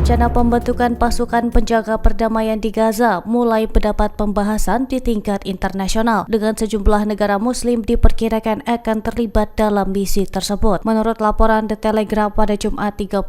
Rencana pembentukan pasukan penjaga perdamaian di Gaza mulai mendapat pembahasan di tingkat internasional, dengan sejumlah negara muslim diperkirakan akan terlibat dalam misi tersebut. Menurut laporan The Telegraph pada Jumat 31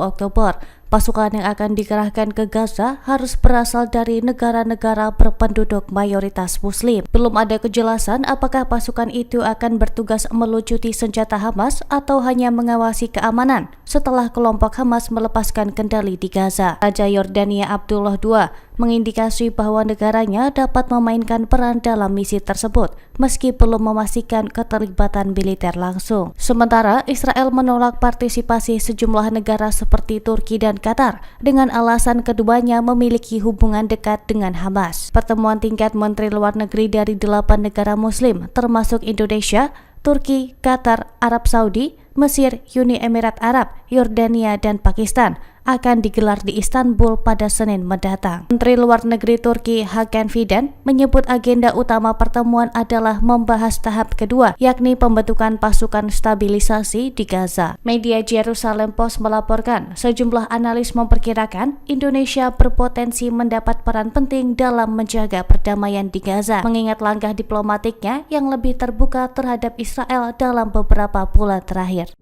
Oktober, pasukan yang akan dikerahkan ke Gaza harus berasal dari negara-negara berpenduduk mayoritas muslim. Belum ada kejelasan apakah pasukan itu akan bertugas melucuti senjata Hamas atau hanya mengawasi keamanan setelah kelompok Hamas melepaskan kendali di Gaza. Raja Yordania Abdullah II mengindikasi bahwa negaranya dapat memainkan peran dalam misi tersebut meski belum memastikan keterlibatan militer langsung. Sementara Israel menolak partisipasi sejumlah negara seperti Turki dan Qatar dengan alasan keduanya memiliki hubungan dekat dengan Hamas. Pertemuan tingkat Menteri Luar Negeri dari 8 negara Muslim termasuk Indonesia, Turki, Qatar, Arab Saudi, Mesir, Uni Emirat Arab, Yordania, dan Pakistan akan digelar di Istanbul pada Senin mendatang. Menteri Luar Negeri Turki Hakan Fidan menyebut agenda utama pertemuan adalah membahas tahap kedua, yakni pembentukan pasukan stabilisasi di Gaza. Media Jerusalem Post melaporkan sejumlah analis memperkirakan Indonesia berpotensi mendapat peran penting dalam menjaga perdamaian di Gaza, mengingat langkah diplomatiknya yang lebih terbuka terhadap Israel dalam beberapa bulan terakhir.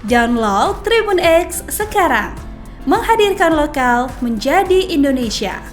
Download Tribun X sekarang, menghadirkan lokal menjadi Indonesia.